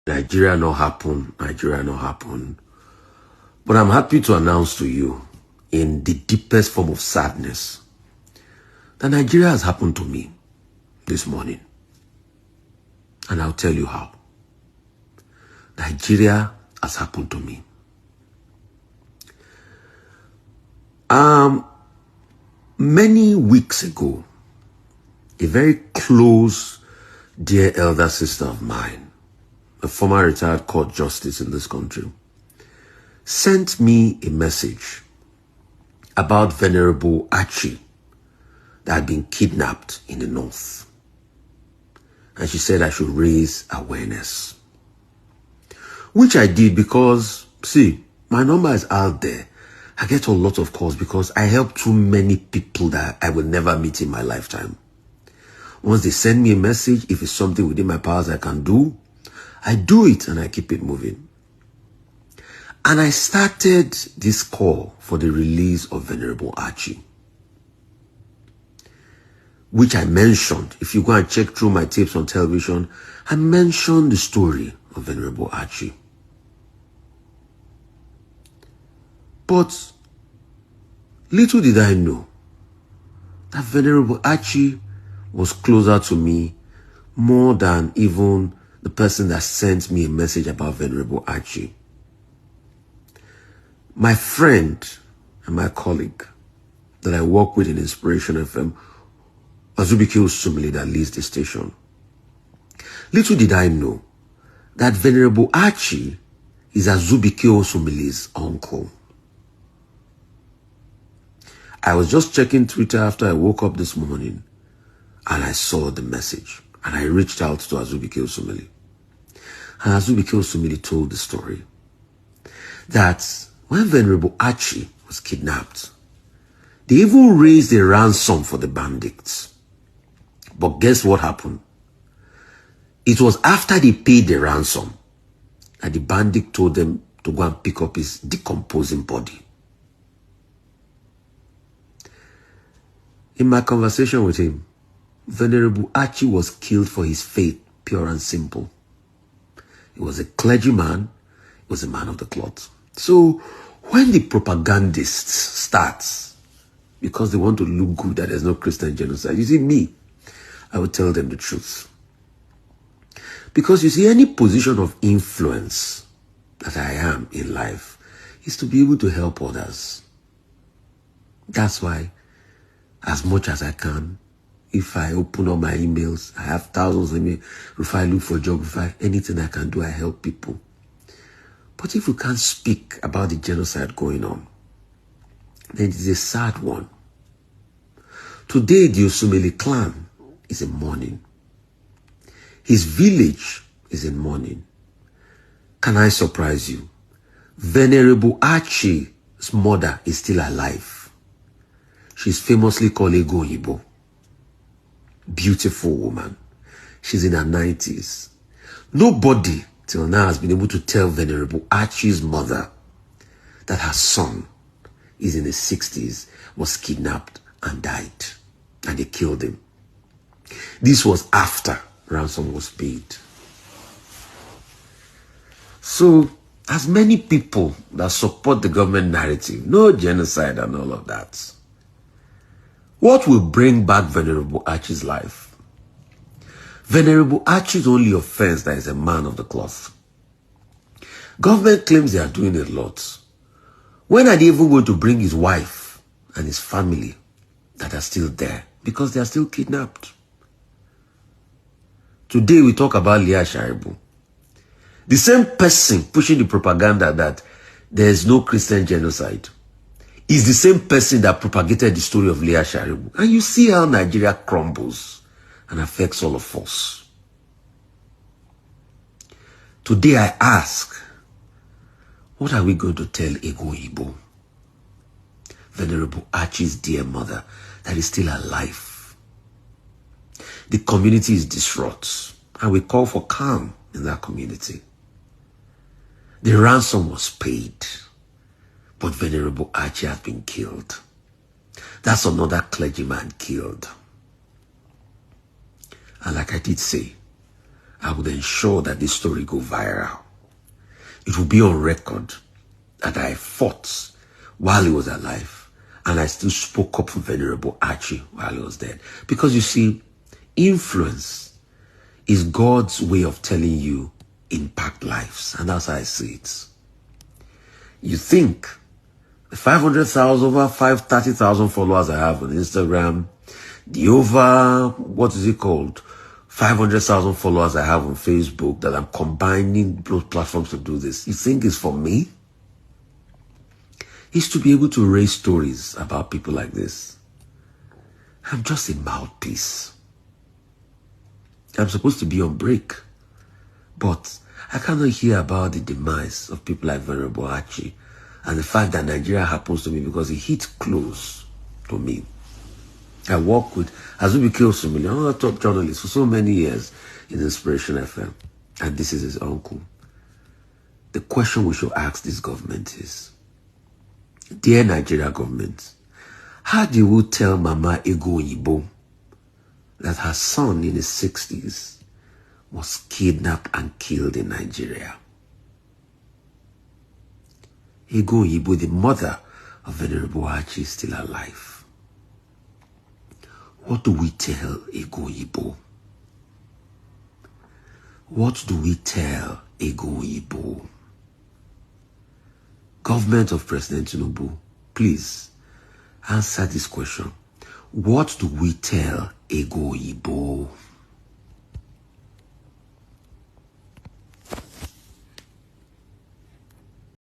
Nigeria not happen, Nigeria not happen. But I'm happy to announce to you, in the deepest form of sadness, that Nigeria has happened to me this morning. And I'll tell you how. Nigeria has happened to me. Many weeks ago, a very close, dear elder sister of mine, a former retired court justice in this country, sent me a message about Venerable Achi that had been kidnapped in the north. And she said I should raise awareness. Which I did because, see, my number is out there. I get a lot of calls because I help too many people that I will never meet in my lifetime. Once they send me a message, if it's something within my powers I can do, I do it and I keep it moving. And I started this call for the release of Venerable Achi, which I mentioned. If you go and check through my tapes on television, I mentioned the story of Venerable Achi. But little did I know that Venerable Achi was closer to me more than even the person that sent me a message about Venerable Achi. My friend and my colleague that I work with in Inspiration FM, Azubike Osumile, that leads the station. Little did I know that Venerable Achi is Azubike Osumile's uncle. I was just checking Twitter after I woke up this morning and I saw the message and I reached out to Azubike Osumile. And Azubike Osumile told the story that when Venerable Achi was kidnapped, they even raised a ransom for the bandits. But guess what happened? It was after they paid the ransom that the bandit told them to go and pick up his decomposing body. In my conversation with him, Venerable Achi was killed for his faith, pure and simple. He was a clergyman, he was a man of the cloth. So when the propagandists start, because they want to look good that there's no Christian genocide, you see me, I will tell them the truth. Because you see, any position of influence that I am in life is to be able to help others. That's why, as much as I can, if I open up my emails, I have thousands of emails. If I look for a job, if I anything I can do, I help people. But if we can't speak about the genocide going on, then it is a sad one. Today, the Osumile clan is in mourning. His village is in mourning. Can I surprise you? Venerable Achi's mother is still alive. She's famously called Ego Yibo. Beautiful woman. She's in her 90s. Nobody till now has been able to tell Venerable Achi's mother that her son is in his 60s, was kidnapped and died. And they killed him. This was after ransom was paid. So, as many people that support the government narrative, no genocide and all of that, what will bring back Venerable Achi's life? Venerable Achi's only offense that is a man of the cloth. Government claims they are doing a lot. When are they even going to bring his wife and his family that are still there? Because they are still kidnapped. Today we talk about Leah Sharibu. The same person pushing the propaganda that there is no Christian genocide is the same person that propagated the story of Leah Sharibu. And you see how Nigeria crumbles and affects all of us. Today I ask, what are we going to tell Ego Yibo, Venerable Achi's dear mother, that is still alive? The community is distraught, and we call for calm in that community. The ransom was paid, but Venerable Achi has been killed. That's another clergyman killed. And like I did say, I would ensure that this story go viral. It will be on record that I fought while he was alive, and I still spoke up for Venerable Achi while he was dead. Because you see, influence is God's way of telling you impact lives, and that's how I see it. You think the 500,000 over 30,000 followers I have on Instagram, the over, what is it called, 500,000 followers I have on Facebook, that I'm combining both platforms to do this, you think it's for me? It's to be able to raise stories about people like this. I'm just a mouthpiece. I'm supposed to be on break, but I cannot hear about the demise of people like Venerable Achi and the fact that Nigeria happens to me because it hit close to me. I work with Azubi Kilsumili, another top journalist for so many years in Inspiration FM, and this is his uncle. The question we should ask this government is, dear Nigeria government, how do you tell Mama Ego Yibo that her son in his 60s was kidnapped and killed in Nigeria? Ego Yibo, the mother of Venerable Achi, is still alive. What do we tell Ego Yibo? What do we tell Ego Yibo? Government of President Tinubu, please answer this question. What do we tell Ego Yibo?